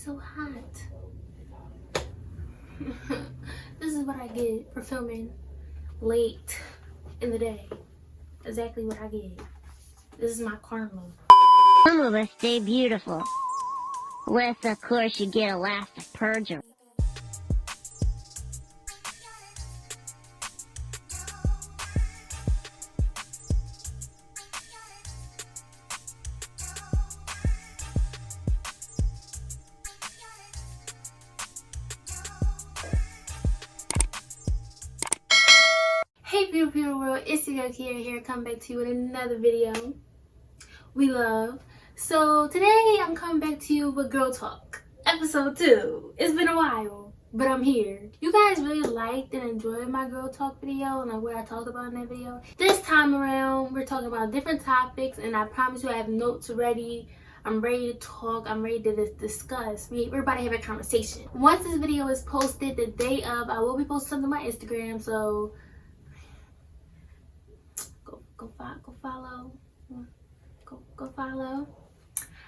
so hot. This is what I get for filming late in the day. Exactly what I get. This is my karma. Some of us stay beautiful. Unless, of course, you get elastic purge. Hey beautiful world, it's your girl Kiera here, coming back to you with another video we love. So today I'm coming back to you with Girl Talk, episode 2. It's been a while, but I'm here. You guys really liked and enjoyed my Girl Talk video and like what I talked about in that video. This time around, we're talking about different topics, and I promise you I have notes ready. I'm ready to talk. I'm ready to discuss. We're about to have a conversation. Once this video is posted, the day of, I will be posting something on my Instagram, so go follow.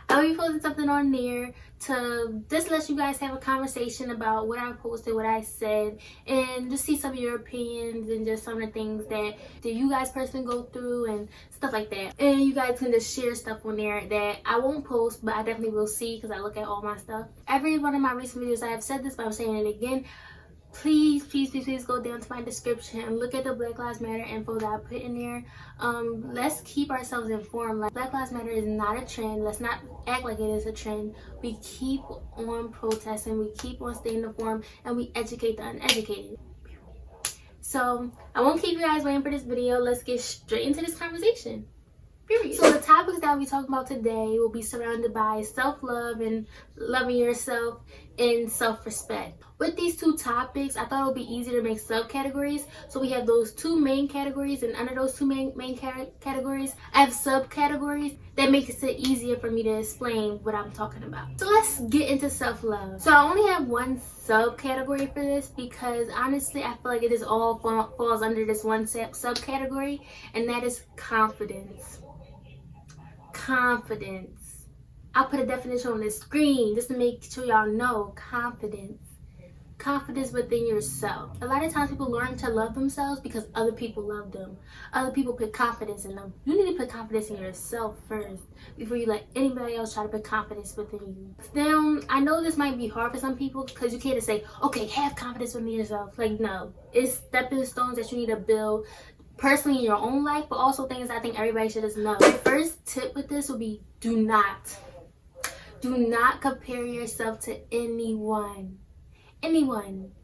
I'll be posting something on there to just let you guys have a conversation about what I posted, what I said, and just see some of your opinions and just some of the things that you guys personally go through and stuff like that. And you guys can just share stuff on there that I won't post, but I definitely will see because I look at all my stuff. Every one of my recent videos I have said this, but I'm saying it again. Please go down to my description and look at the Black Lives Matter info that I put in there. Let's keep ourselves informed. Like, Black Lives Matter is not a trend. Let's not act like it is a trend. We keep on protesting, we keep on staying informed, and we educate the uneducated. So I won't keep you guys waiting for this video. Let's get straight into this conversation. Period. So the topics that we talk about today will be surrounded by self-love and loving yourself and self-respect. With these two topics, I thought it would be easier to make subcategories. So we have those two main categories, and under those two main categories, I have subcategories that makes it easier for me to explain what I'm talking about. So let's get into self-love. So I only have one subcategory for this because honestly, I feel like it just all falls under this one subcategory, and that is confidence. Confidence. I'll put a definition on the screen just to make sure y'all know. Confidence within yourself. A lot of times people learn to love themselves because other people love them. Other people put confidence in them. You need to put confidence in yourself first before you let anybody else try to put confidence within you. Now, I know this might be hard for some people because you can't just say, okay, have confidence within yourself. Like, no. It's stepping stones that you need to build personally in your own life, but also things I think everybody should just know. My first tip with this would be do not compare yourself to anyone,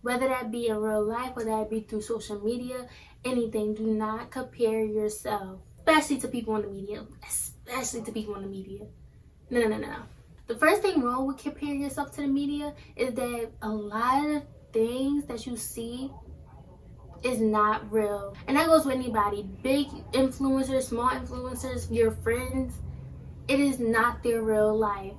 whether that be in real life, whether that be through social media, anything. Do not compare yourself, especially to people on the media, no. The first thing wrong with comparing yourself to the media is that a lot of things that you see is not real. And that goes with anybody, big influencers, small influencers, your friends. It is not their real life.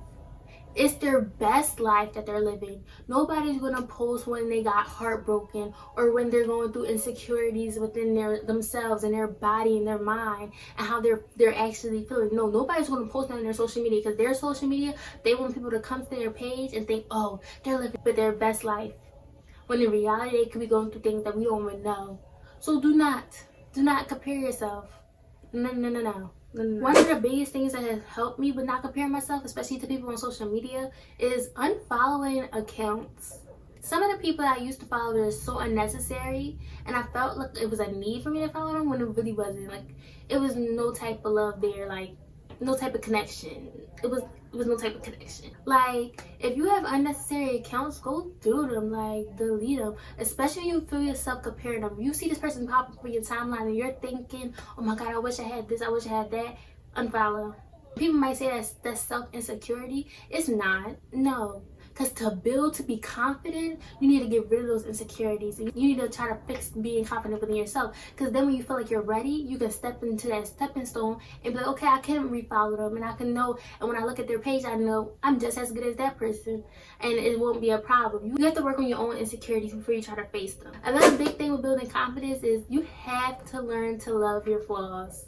It's their best life that they're living. Nobody's gonna post when they got heartbroken or when they're going through insecurities within themselves and their body and their mind and how they're actually feeling. No, nobody's gonna post that on their social media because their social media, they want people to come to their page and think, oh, they're living with their best life. When in reality, they could be going through things that we don't even know. So do not compare yourself. No. One of the biggest things that has helped me with not comparing myself, especially to people on social media, is unfollowing accounts. Some of the people that I used to follow are so unnecessary, and I felt like it was a need for me to follow them when it really wasn't. Like, it was no type of love there, like no type of connection. It was no type of connection. Like, if you have unnecessary accounts, go through them, like delete them. Especially when you feel yourself comparing them. You see this person pop up on your timeline and you're thinking, oh my god, I wish I had this, I wish I had that. Unfollow. People might say that's self-insecurity. It's not. No. Because to be confident, you need to get rid of those insecurities. And you need to try to fix being confident within yourself. Because then when you feel like you're ready, you can step into that stepping stone and be like, okay, I can refollow them. And I can know, and when I look at their page, I know I'm just as good as that person. And it won't be a problem. You have to work on your own insecurities before you try to face them. Another big thing with building confidence is you have to learn to love your flaws.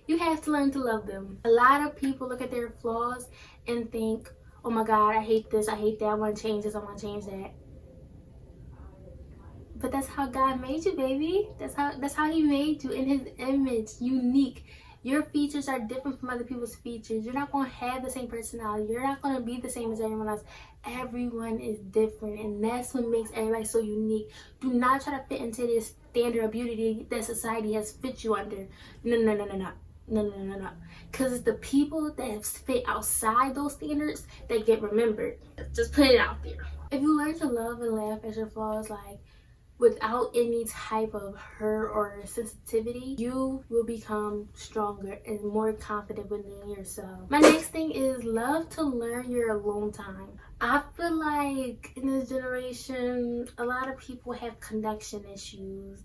You have to learn to love them. A lot of people look at their flaws and think, oh my God, I hate this, I hate that, I want to change this, I want to change that. But that's how God made you, baby. That's how he made you, in his image, unique. Your features are different from other people's features. You're not going to have the same personality. You're not going to be the same as everyone else. Everyone is different, and that's what makes everybody so unique. Do not try to fit into this standard of beauty that society has fit you under. No, no, no, no, no. No, no, no, no. Because it's the people that fit outside those standards that get remembered. Just put it out there. If you learn to love and laugh at your flaws, like, without any type of hurt or sensitivity, you will become stronger and more confident within yourself. My next thing is love to learn your alone time. I feel like in this generation, a lot of people have connection issues.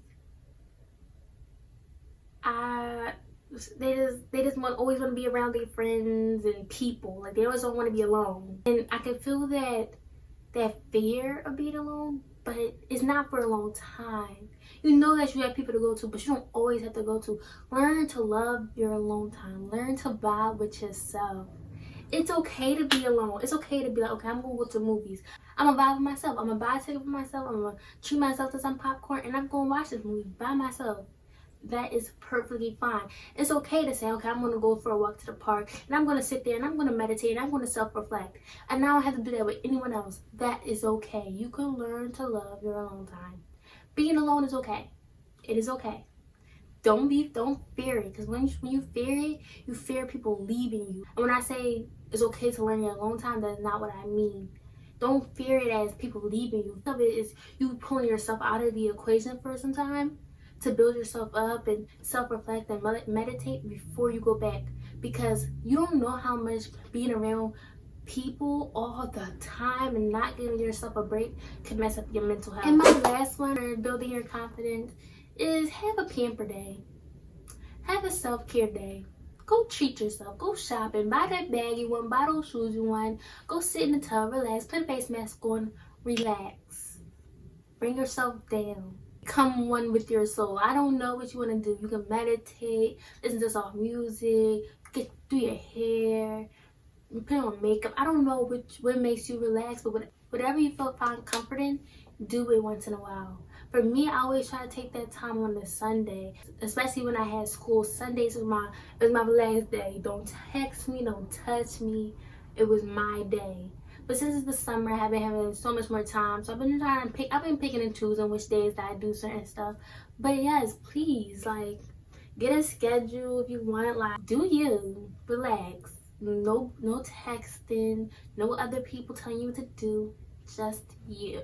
They just always want to be around their friends and people. Like, they always don't want to be alone. And I can feel that fear of being alone, but it's not for a long time. You know that you have people to go to, but you don't always have to go to. Learn to love your alone time. Learn to vibe with yourself. It's okay to be alone. It's okay to be like, okay, I'm gonna go to the movies. I'm gonna vibe with myself. I'm gonna buy a ticket for myself. I'm gonna treat myself to some popcorn, and I'm gonna watch this movie by myself. That is perfectly fine. It's okay to say, okay, I'm gonna go for a walk to the park, and I'm gonna sit there and I'm gonna meditate and I'm gonna self-reflect, and I don't have to do that with anyone else. That is okay. You can learn to love your alone time. Being alone is okay. It is okay. Don't fear it, because when you fear it, you fear people leaving you. And when I say it's okay to learn your alone time, that's not what I mean. Don't fear it as people leaving you. Some of it is you pulling yourself out of the equation for some time, to build yourself up and self-reflect and meditate before you go back, because you don't know how much being around people all the time and not giving yourself a break can mess up your mental health. And my last one, for building your confidence, is have a pamper day. Have a self-care day. Go treat yourself. Go shopping. Buy that bag you want. Buy those shoes you want. Go sit in the tub. Relax. Put a face mask on. Relax. Bring yourself down. Become one with your soul. I don't know what you want to do. You can meditate, listen to soft music, do your hair, put on makeup. I don't know what makes you relax, but whatever you find comforting, do it once in a while. For me, I always try to take that time on the Sunday, especially when I had school. Sundays was my relaxed day. Don't text me, don't touch me. It was my day. But since it's the summer, I have been having so much more time. So I've been picking and choosing which days that I do certain stuff. But yes, please, like, get a schedule if you want. Like, do you. Relax. No texting. No other people telling you what to do. Just you.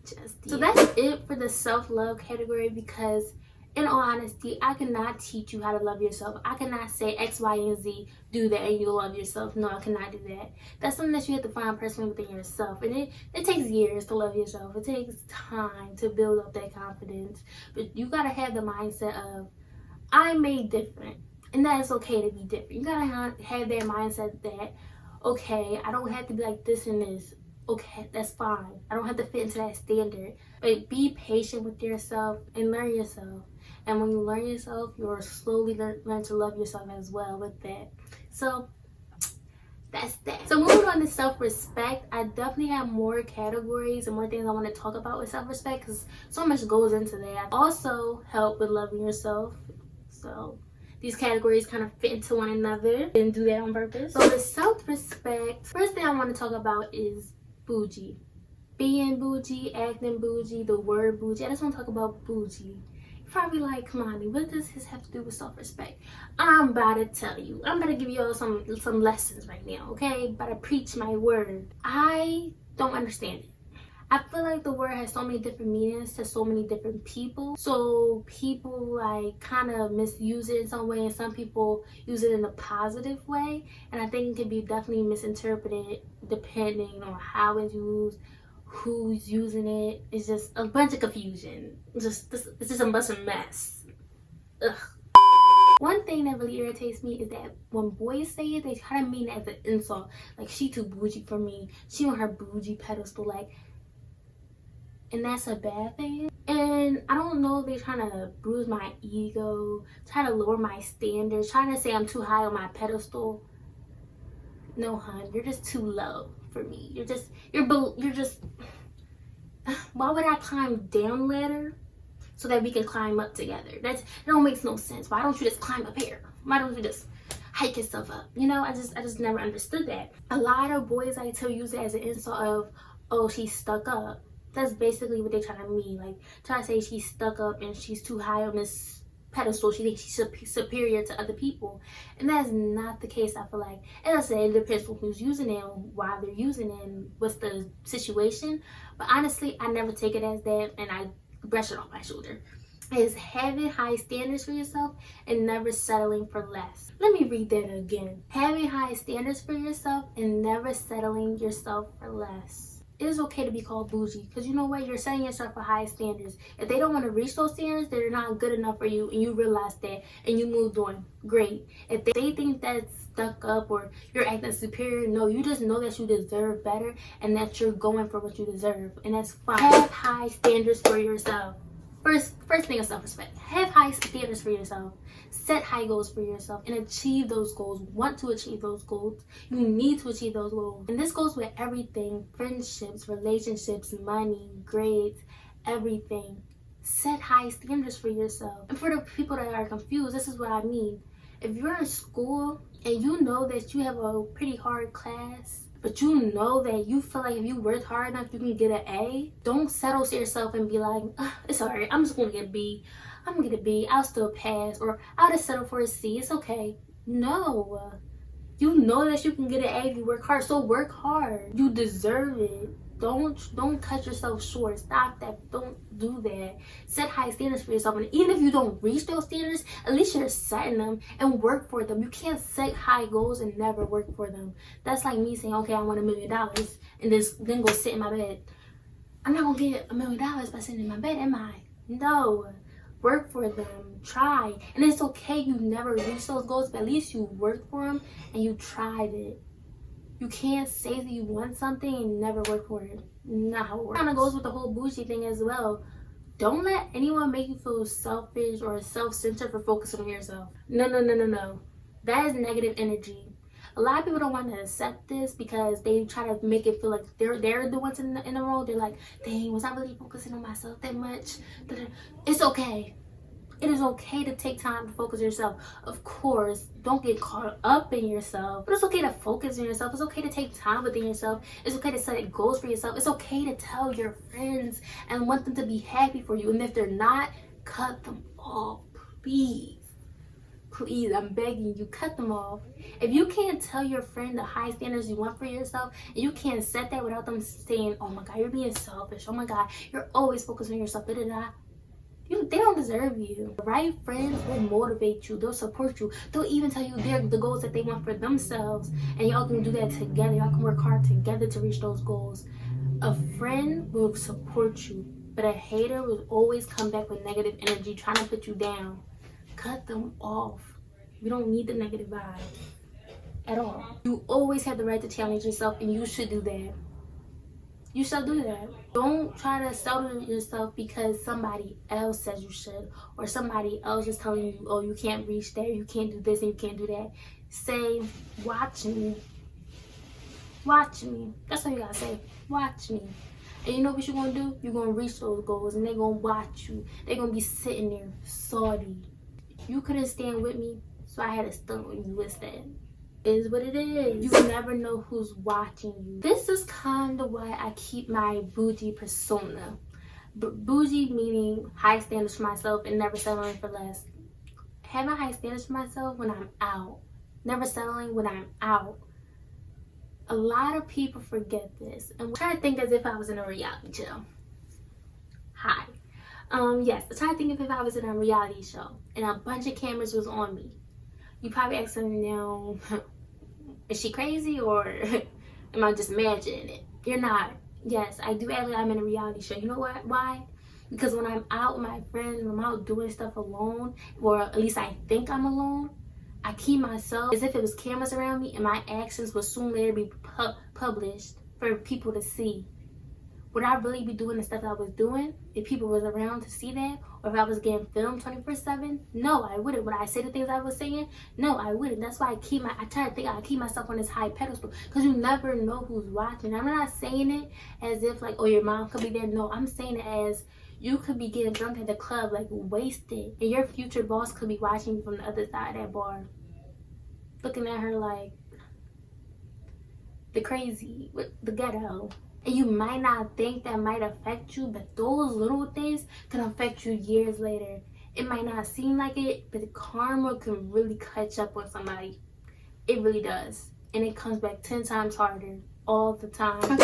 Just you. So that's it for the self-love category, because in all honesty, I cannot teach you how to love yourself. I cannot say X, Y, and Z, do that and you'll love yourself. No, I cannot do that. That's something that you have to find personally within yourself. And it takes years to love yourself. It takes time to build up that confidence. But you gotta have the mindset of, I'm made different. And that is okay to be different. You gotta have that mindset that, okay, I don't have to be like this and this. Okay, that's fine. I don't have to fit into that standard. But be patient with yourself and learn yourself. And when you learn yourself, you'll slowly learn to love yourself as well with that. So that's that. So moving on to self-respect, I definitely have more categories and more things I want to talk about with self-respect, because so much goes into that. Also help with loving yourself. So these categories kind of fit into one another. Didn't do that on purpose. So the self-respect, first thing I want to talk about is bougie. Being bougie, acting bougie, the word bougie. I just want to talk about bougie. You're probably like, Kamani, what does this have to do with self-respect? I'm about to tell you. I'm about to give you all some lessons right now, okay? I'm about to preach my word. I don't understand it. I feel like the word has so many different meanings to so many different people. So people like kind of misuse it in some way, and some people use it in a positive way. And I think it can be definitely misinterpreted depending on how it's used, who's using it. It's just a bunch of confusion. It's just a bunch of mess. Ugh. One thing that really irritates me is that when boys say it, they try to mean it as an insult. Like, she too bougie for me. She on her bougie pedestal. Like, and that's a bad thing. And I don't know if they're trying to bruise my ego, try to lower my standards, trying to say I'm too high on my pedestal. no, hun, you're just too low for me. You're just, why would I climb down ladder so that we can climb up together? That don't make no sense. Why don't you just climb up here? Why don't you just hike yourself up? You know, I just never understood that. A lot of boys I tell use it as an insult of, oh, she's stuck up. That's basically what they're trying to mean. Like, trying to say she's stuck up and she's too high on this pedestal. She thinks she's superior to other people. And that's not the case, I feel like. As I said, it depends on who's using it and why they're using it and what's the situation. But honestly, I never take it as that, and I brush it off my shoulder. Is having high standards for yourself and never settling for less. Let me read that again. Having high standards for yourself and never settling yourself for less. It is okay to be called bougie, because you know what? You're setting yourself for high standards. If they don't want to reach those standards, they're not good enough for you, and you realize that, and you moved on. Great. If they think that's stuck up or you're acting superior, no, you just know that you deserve better and that you're going for what you deserve, and that's fine. Have high standards for yourself. First thing is self-respect. Have high standards for yourself. Set high goals for yourself and achieve those goals. Want to achieve those goals. You need to achieve those goals. And this goes with everything. Friendships, relationships, money, grades, everything. Set high standards for yourself. And for the people that are confused, this is what I mean. If you're in school and you know that you have a pretty hard class, but you know that you feel like if you work hard enough, you can get an A, don't settle to yourself and be like, it's alright, I'm just gonna get a B. I'm gonna get a B, I'll still pass, or I'll just settle for a C, it's okay. No. You know that you can get an A if you work hard, so work hard. You deserve it. Don't cut yourself short. Stop that. Don't do that. Set high standards for yourself. And even if you don't reach those standards, at least you're setting them and work for them. You can't set high goals and never work for them. That's like me saying, okay, I want $1 million and then go sit in my bed. I'm not gonna get $1 million by sitting in my bed, am I? No. Work for them. Try. And it's okay you never reach those goals, but at least you worked for them and you tried it. You can't say that you want something and never work for it. Not how it works. Kind of goes with the whole bougie thing as well. Don't let anyone make you feel selfish or self-centered for focusing on yourself. No. That is negative energy. A lot of people don't want to accept this because they try to make it feel like they're the ones in the role. They're like, dang, was I really focusing on myself that much? It's okay. It is okay to take time to focus on yourself. Of course, don't get caught up in yourself. But it's okay to focus on yourself. It's okay to take time within yourself. It's okay to set goals for yourself. It's okay to tell your friends and want them to be happy for you. And if they're not, cut them off, please. Please, I'm begging you, cut them off. If you can't tell your friend the high standards you want for yourself, and you can't set that without them saying, oh my God, you're being selfish. Oh my God, you're always focusing on yourself. They don't deserve you. The right friends will motivate you. They'll support you. They'll even tell you the goals that they want for themselves. And y'all can do that together. Y'all can work hard together to reach those goals. A friend will support you. But a hater will always come back with negative energy, trying to put you down. Cut them off. You don't need the negative vibe at all. You always have the right to challenge yourself, and you should do that. You should do that. Don't try to settle yourself because somebody else says you should, or somebody else is telling you, oh, you can't reach there, you can't do this, and you can't do that. Say, watch me. Watch me. That's all you gotta say. Watch me. And you know what you're gonna do? You're gonna reach those goals, and they're gonna watch you. They're gonna be sitting there, salty. You couldn't stand with me, so I had to stunt on you instead. Is what it is. You never know who's watching you. This is kind of why I keep my bougie persona. Bougie meaning high standards for myself and never settling for less. Having high standards for myself when I'm out. Never settling when I'm out. A lot of people forget this. And I'm trying to think as if I was in a reality show. Hi. Yes, I'm trying to think if I was in a reality show and a bunch of cameras was on me. You probably asking now, is she crazy or am I just imagining it? You're not. Yes, I do act like I'm in a reality show. You know what? Why? Because when I'm out with my friends, when I'm out doing stuff alone, or at least I think I'm alone, I keep myself as if it was cameras around me, and my actions will soon later be published for people to see. would I really be doing the stuff I was doing if people was around to see that? Or if I was getting filmed 24/7? No, I wouldn't. Would I say the things I was saying? No, I wouldn't. That's why I try to think I keep myself on this high pedestal, because you never know who's watching. I'm not saying it as if like, oh, your mom could be there. No, I'm saying it as you could be getting drunk at the club, like wasted, and your future boss could be watching you from the other side of that bar, looking at her like the crazy, the ghetto. And you might not think that might affect you, but those little things can affect you years later. It might not seem like it, but the karma can really catch up on somebody. It really does. And it comes back 10 times harder all the time.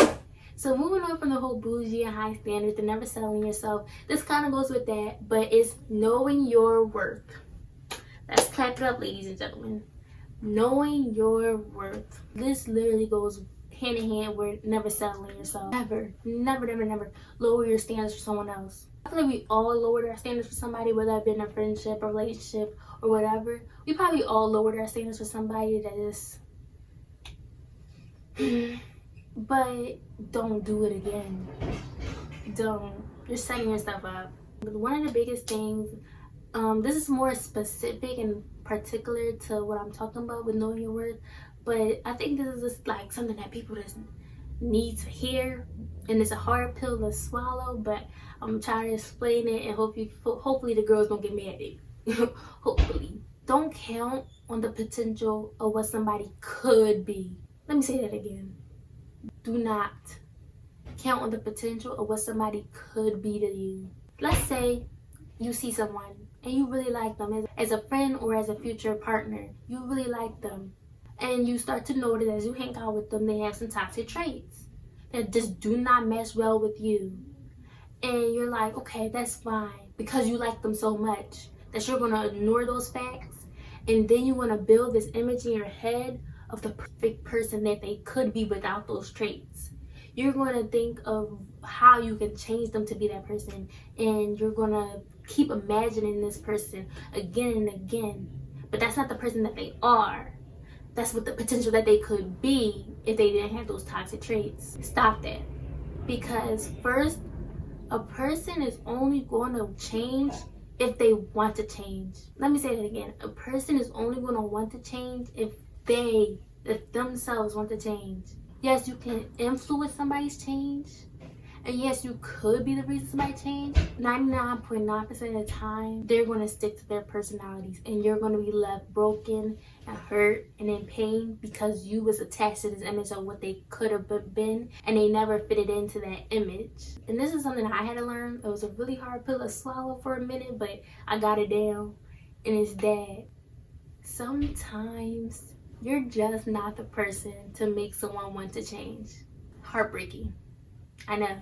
So moving on from the whole bougie and high standards and never selling yourself, this kind of goes with that, but it's knowing your worth. Let's clap it up, ladies and gentlemen. Knowing your worth. This literally goes hand in hand with never settling yourself. Never lower your standards for someone else. I feel like we all lowered our standards for somebody, whether it be in a friendship, a relationship, or whatever. We probably all lowered our standards for somebody that is but don't do it again. Don't. You're setting yourself up. But one of the biggest things, this is more specific and particular to what I'm talking about with knowing your worth, but I think this is just like something that people just need to hear, and it's a hard pill to swallow, but I'm trying to explain it, and hopefully the girls don't get mad at it. Hopefully. Don't count on the potential of what somebody could be. Let me say that again. Do not count on the potential of what somebody could be to you. Let's say you see someone and you really like them as a friend or as a future partner. You really like them. And you start to notice as you hang out with them, they have some toxic traits that just do not mesh well with you. And you're like, okay, that's fine, because you like them so much that you're going to ignore those facts. And then you want to build this image in your head of the perfect person that they could be without those traits. You're going to think of how you can change them to be that person. And you're going to keep imagining this person again and again. But that's not the person that they are. That's what the potential that they could be if they didn't have those toxic traits. Stop that. Because first, a person is only going to change if they want to change. Let me say that again. A person is only going to want to change if themselves want to change. Yes, you can influence somebody's change. And yes, you could be the reason somebody changed. 99.9% of the time, they're going to stick to their personalities. And you're going to be left broken and hurt and in pain because you was attached to this image of what they could have been. And they never fitted into that image. And this is something I had to learn. It was a really hard pill to swallow for a minute, but I got it down. And it's that sometimes you're just not the person to make someone want to change. Heartbreaking. I know.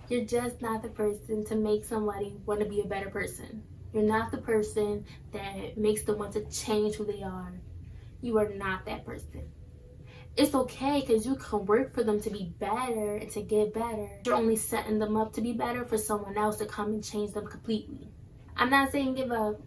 You're just not the person to make somebody want to be a better person. You're not the person that makes them want to change who they are. You are not that person. It's okay, because you can work for them to be better and to get better. You're only setting them up to be better for someone else to come and change them completely. I'm not saying give up.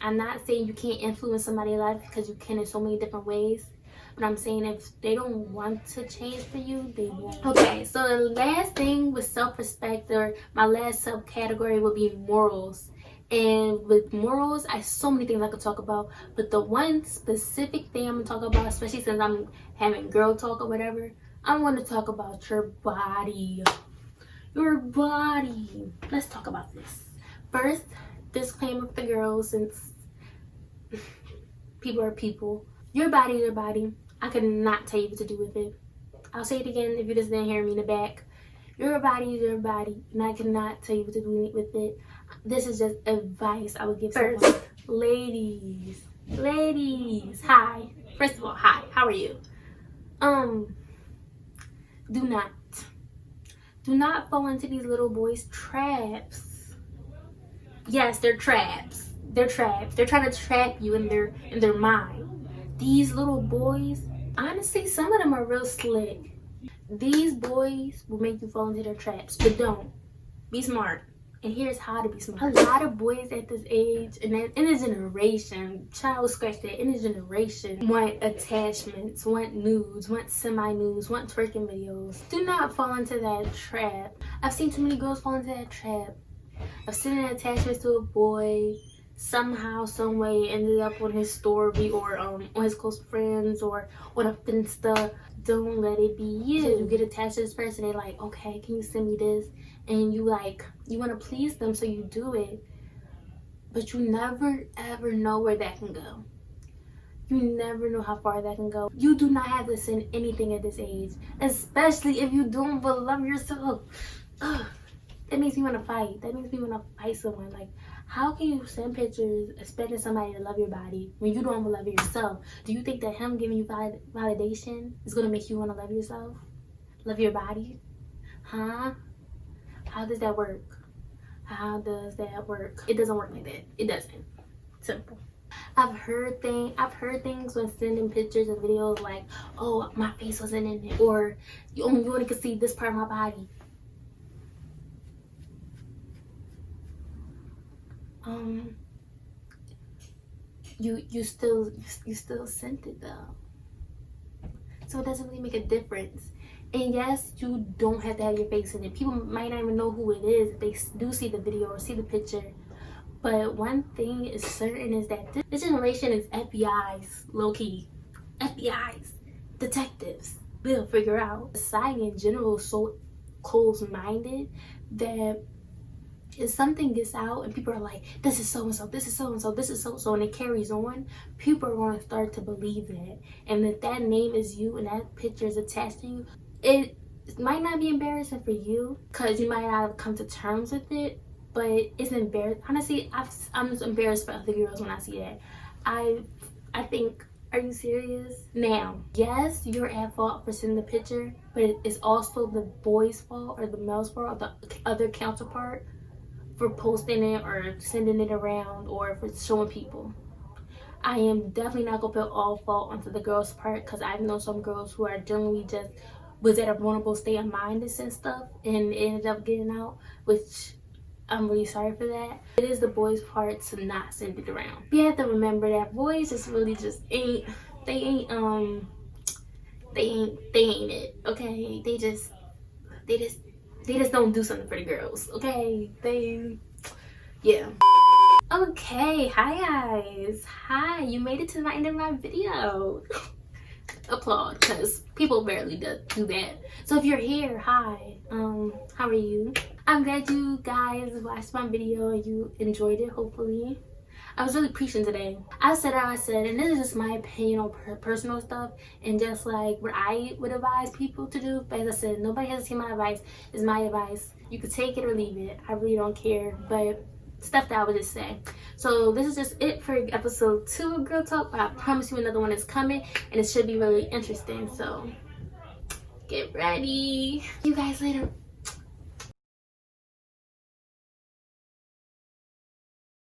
I'm not saying you can't influence somebody's life, because you can in so many different ways. But I'm saying if they don't want to change for you, they won't. Okay, so the last thing with self-respect, or my last subcategory, would be morals. And with morals, I have so many things I could talk about. But the one specific thing I'm going to talk about, especially since I'm having girl talk or whatever, I'm going to talk about your body. Your body. Let's talk about this. First, disclaimer for the girls, since people are people. Your body is your body. I could not tell you what to do with it. I'll say it again if you just didn't hear me in the back. Your body is your body, and I cannot tell you what to do with it. This is just advice I would give someone. First, ladies, hi. First of all, hi. How are you? Do not fall into these little boys' traps. Yes, they're traps. They're traps. They're trying to trap you in their mind. These little boys, honestly, some of them are real slick. These boys will make you fall into their traps, but don't. Be smart. And here's how to be smart. A lot of boys at this age and in this generation, child scratch that, in this generation, want attachments, want nudes, want semi-nudes, want twerking videos. Do not fall into that trap. I've seen too many girls fall into that trap. I've seen an attachment to a boy, somehow, some way ended up on his story or on his close friends or on a Finsta. Don't let it be you. So you get attached to this person, they're like, okay, can you send me this? And you like, you want to please them, so you do it. But you never ever know where that can go. You never know how far that can go. You do not have to send anything at this age, especially if you don't but love yourself. Ugh. That makes me want to fight. That makes me want to fight someone. Like, how can you send pictures expecting somebody to love your body when you don't love yourself? Do you think that him giving you validation is going to make you want to love yourself? Love your body? Huh? How does that work? How does that work? It doesn't work like that. It doesn't. Simple. I've heard things when sending pictures and videos like, oh, my face wasn't in it, or you only could see this part of my body. You still sent it though, so it doesn't really make a difference. And yes, you don't have to have your face in it. People might not even know who it is if they do see the video or see the picture. But one thing is certain is that this generation is FBI's, low-key. FBI's, detectives. They'll figure out. Society in general is so close-minded that if something gets out and people are like, this is so-and-so, this is so-and-so, this is so-and-so, and it carries on, people are going to start to believe that. And if that name is you and that picture is attached to you, it might not be embarrassing for you because you might not have come to terms with it, but it's embarrassing. Honestly, I'm just embarrassed for other girls when I see that. I think, are you serious? Now, yes, you're at fault for sending the picture, but it's also the boy's fault or the male's fault or the other counterpart for posting it or sending it around or for showing people. I am definitely not gonna put all fault onto the girl's part because I've known some girls who are generally just was at a vulnerable state of mind to send stuff and it ended up getting out, which I'm really sorry for that. It is the boys' part to not send it around. You have to remember that boys just really just ain't it, okay? They just don't do something for the girls, okay? Yeah. Okay, hi guys. Hi, you made it to the end of my video. Applaud, because people barely do that. So if you're here, hi. How are you? I'm glad you guys watched my video and you enjoyed it, hopefully. I was really preaching today. I said how I said, and this is just my opinion on personal stuff and just like what I would advise people to do. But as I said, nobody has to see my advice. It's my advice. You can take it or leave it. I really don't care. But stuff that I would just say. So this is just it for episode 2 of Girl Talk. But I promise you another one is coming and it should be really interesting. So get ready. See you guys later.